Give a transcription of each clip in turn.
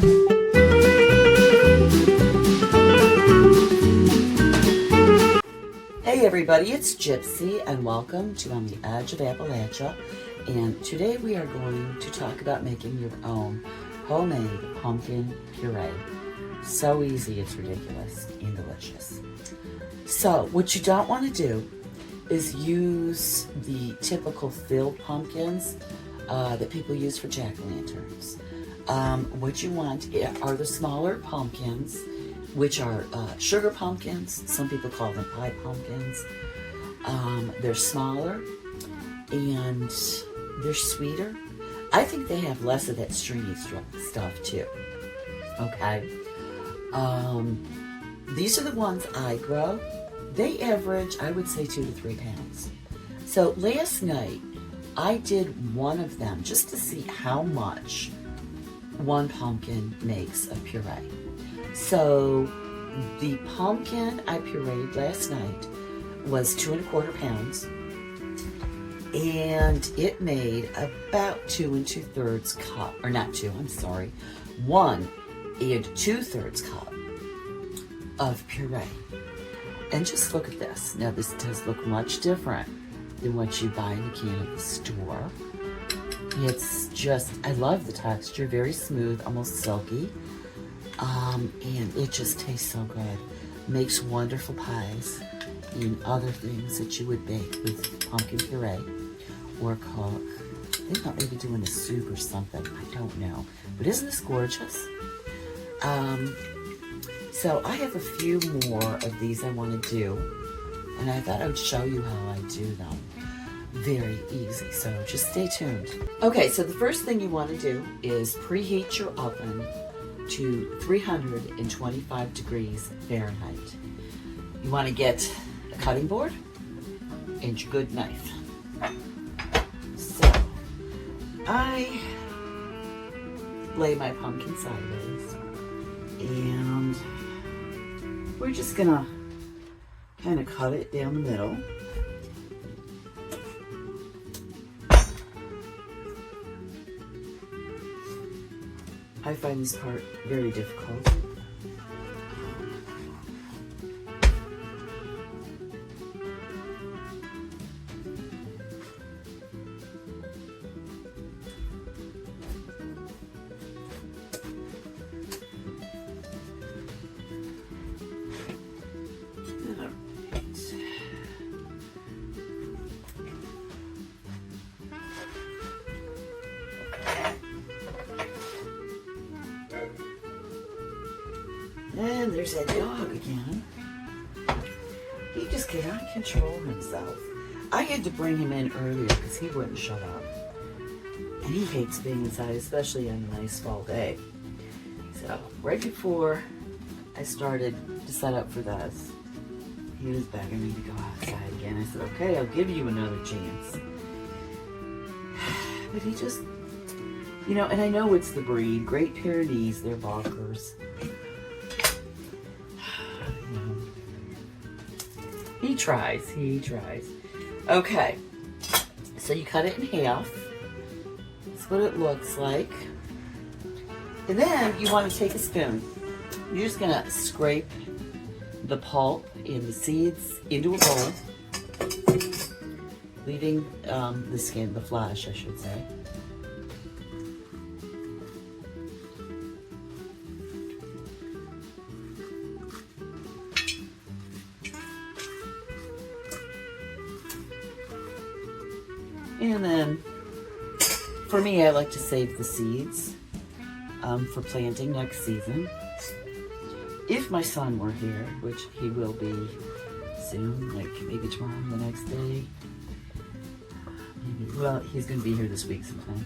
Hey everybody, it's Gypsy and welcome to On the Edge of Appalachia. And today we are going to talk about making your own homemade pumpkin puree. So easy, it's ridiculous and delicious. So what you don't want to do is use the typical filled pumpkins that people use for jack-o'-lanterns. What you want are the smaller pumpkins, which are sugar pumpkins. Some people call them pie pumpkins. They're smaller and they're sweeter. I think they have less of that stringy stuff too. Okay. These are the ones I grow. They average, I would say, 2 to 3 pounds. So last night, I did one of them just to see how much one pumpkin makes of puree. So the pumpkin I pureed last night was 2 1/4 pounds, and it made about 2 2/3 cup, or not 2, I'm sorry, 1 2/3 cup of puree. And just look at this. Now this does look much different than what you buy in the can at the store. It's just, I love the texture, very smooth, almost silky. And it just tastes so good. Makes wonderful pies and other things that you would bake with pumpkin puree or cook. They might maybe doing a soup or something, I don't know. But isn't this gorgeous? So I have a few more of these I want to do, and I thought I would show you how I do them. Very easy, so just stay tuned. Okay, so the first thing you want to do is preheat your oven to 325 degrees Fahrenheit. You want to get a cutting board and your good knife. So I lay my pumpkin sideways, and we're just gonna kind of cut it down the middle. I find this part very difficult. And there's that dog again. He just cannot control himself. I had to bring him in earlier because he wouldn't shut up. And he hates being inside, especially on a nice fall day. So, right before I started to set up for this, he was begging me to go outside again. I said, okay, I'll give you another chance. But he just, you know, and I know it's the breed. Great Pyrenees, they're bonkers. He tries. Okay, so you cut it in half. That's what it looks like. And then you want to take a spoon. You're just gonna scrape the pulp and the seeds into a bowl, leaving the skin, the flesh, I should say. And then, for me, I like to save the seeds for planting next season. If my son were here, which he will be soon, like maybe tomorrow, the next day. Maybe, well, he's going to be here this week sometime.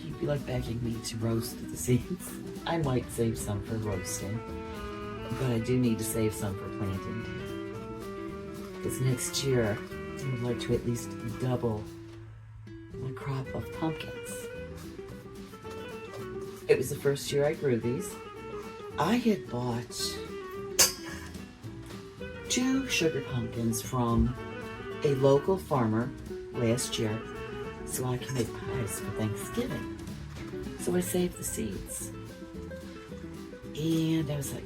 He'd be like begging me to roast the seeds. I might save some for roasting, but I do need to save some for planting. Because next year, I would like to at least double my crop of pumpkins. It was the first year I grew these. I had bought 2 sugar pumpkins from a local farmer last year so I can make pies for Thanksgiving. So I saved the seeds. And I was like,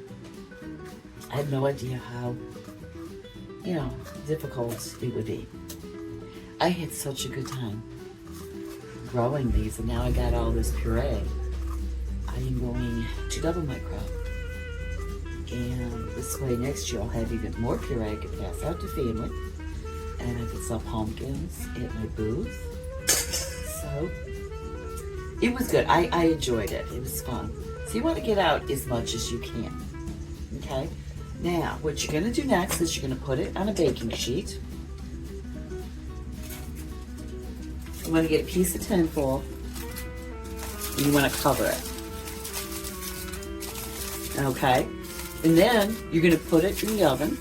I had no idea how, difficult it would be. I had such a good time growing these, and now I got all this puree. I am going to double my crop. And this way next year I'll have even more puree I can pass out to family. And I can sell pumpkins at my booth. So it was good. I enjoyed it. It was fun. So you want to get out as much as you can. Okay? Now, what you're going to do next is you're going to put it on a baking sheet. You want to get a piece of tin foil and you want to cover it. Okay? And then you're going to put it in the oven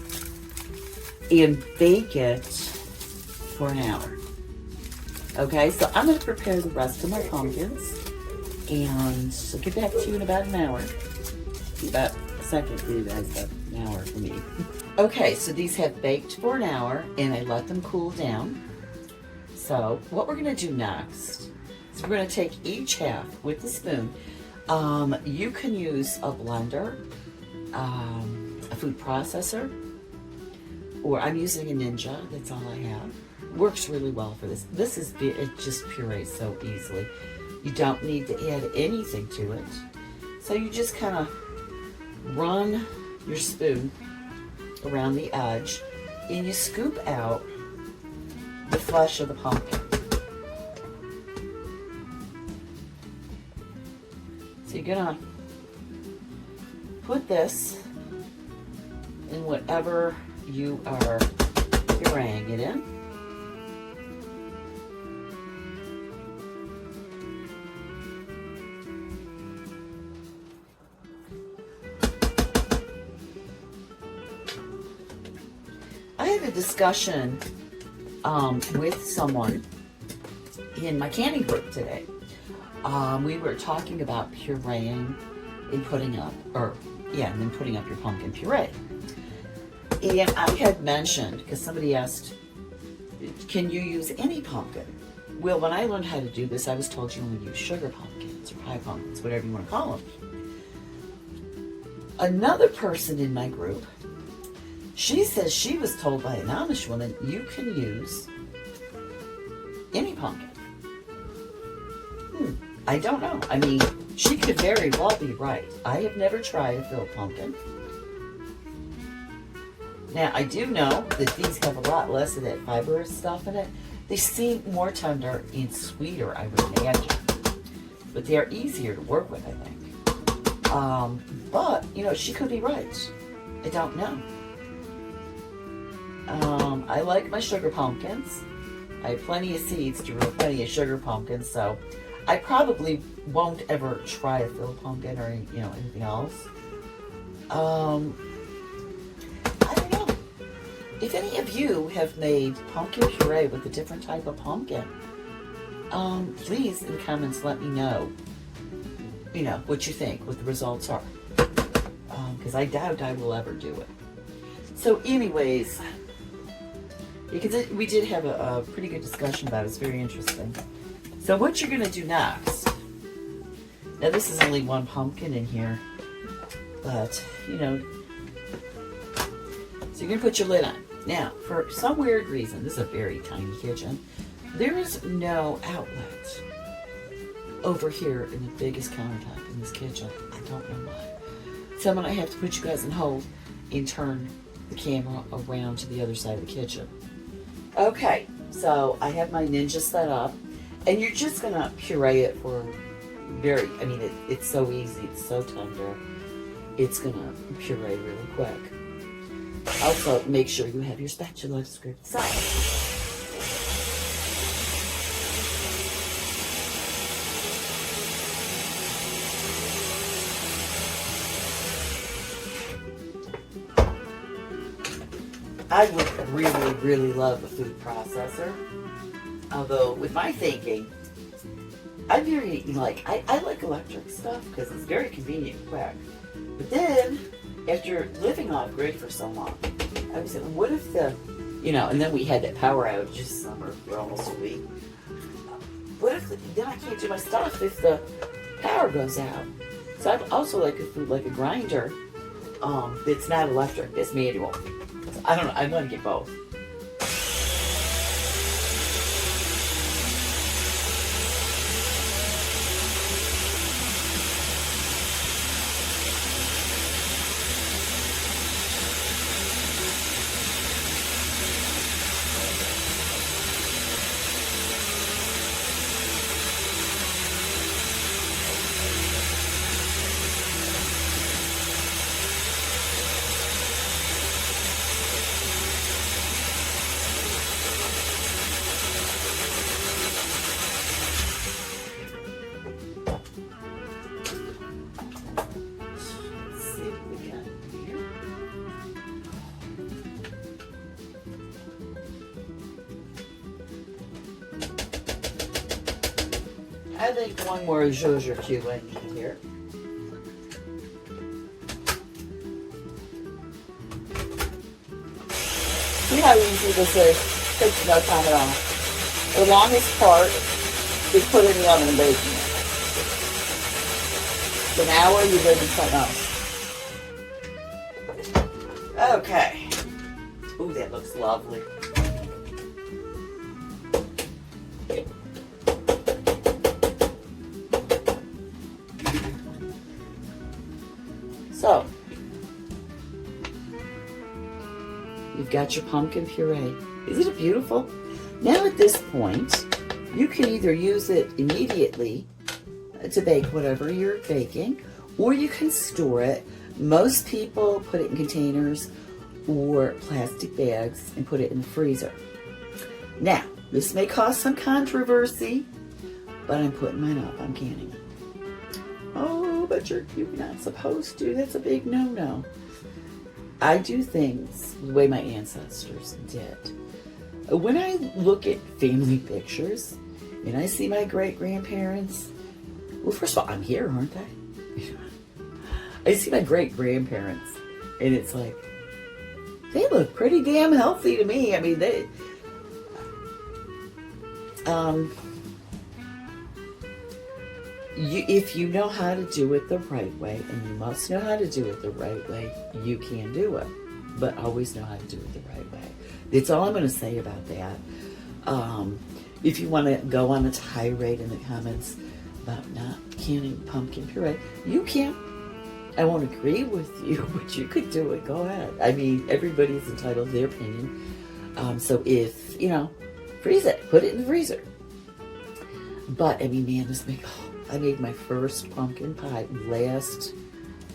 and bake it for an hour. Okay, so I'm going to prepare the rest of my pumpkins, and I'll get back to you in about an hour. About a second for you guys, about an hour for me. Okay, so these have baked for an hour, and I let them cool down. So what we're going to do next is we're going to take each half with the spoon. You can use a blender, a food processor, or I'm using a Ninja. That's all I have. Works really well for this. It just purees so easily. You don't need to add anything to it. So you just kind of run your spoon around the edge and you scoop out the flesh of the pumpkin. So you're gonna put this in whatever you are pureeing it in. I had a discussion with someone in my canning group today. We were talking about pureeing and putting up your pumpkin puree. And I had mentioned, because somebody asked, can you use any pumpkin? Well, when I learned how to do this, I was told you only use sugar pumpkins or pie pumpkins, whatever you want to call them. Another person in my group, she says she was told by an Amish woman, you can use any pumpkin. I don't know. I mean, she could very well be right. I have never tried a filled pumpkin. Now, I do know that these have a lot less of that fibrous stuff in it. They seem more tender and sweeter, I would imagine. But they are easier to work with, I think. But, she could be right. I don't know. I like my sugar pumpkins. I have plenty of seeds to grow plenty of sugar pumpkins, so I probably won't ever try a filled pumpkin or anything else. I don't know. If any of you have made pumpkin puree with a different type of pumpkin, please in the comments let me know, what you think, what the results are. Because I doubt I will ever do it. So anyways, because we did have a pretty good discussion about it. It's very interesting. So what you're going to do next, now this is only one pumpkin in here, but, so you're going to put your lid on. Now, for some weird reason, this is a very tiny kitchen, there is no outlet over here in the biggest countertop in this kitchen. I don't know why. So I'm going to have to put you guys on hold and turn the camera around to the other side of the kitchen. Okay, so I have my Ninja set up, and you're just going to puree it for it's so easy, it's so tender, it's going to puree really quick. Also, make sure you have your spatula to scrape the side. I would really, really love a food processor. Although, with my thinking, I like electric stuff because it's very convenient and quick. But then, after living off grid for so long, I was thinking, what if and then we had that power outage this summer for almost a week. What if then I can't do my stuff if the power goes out. So I'd also like a food like a grinder. It's not electric, it's manual. I don't know, I want to get both. I think one more Zhuzh cube I need here. See how easy this is? Takes no time at all. The longest part is put in the oven and baking it. So now you're ready for something else. Okay. Ooh, that looks lovely. So, you've got your pumpkin puree. Isn't it beautiful? Now at this point, you can either use it immediately to bake whatever you're baking, or you can store it. Most people put it in containers or plastic bags and put it in the freezer. Now, this may cause some controversy, but I'm putting mine up. I'm canning it. Oh, but you're not supposed to. That's a big no-no. I do things the way my ancestors did. When I look at family pictures and I see my great-grandparents, well, first of all, I'm here, aren't I? I see my great-grandparents, and it's like, they look pretty damn healthy to me. I mean, they... if you know how to do it the right way, and you must know how to do it the right way, you can do it. But always know how to do it the right way. That's all I'm going to say about that. If you want to go on a tirade in the comments about not canning pumpkin puree, you can. I won't agree with you, but you could do it. Go ahead. I mean, everybody's entitled to their opinion. So if, freeze it. Put it in the freezer. But, I mean, man, I made my first pumpkin pie last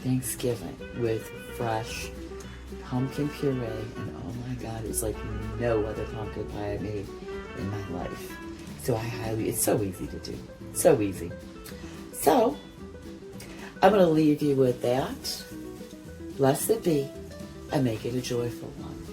Thanksgiving with fresh pumpkin puree, and oh my God, it's like no other pumpkin pie I made in my life. So it's so easy to do. So easy. So, I'm going to leave you with that. Blessed be, and make it a joyful one.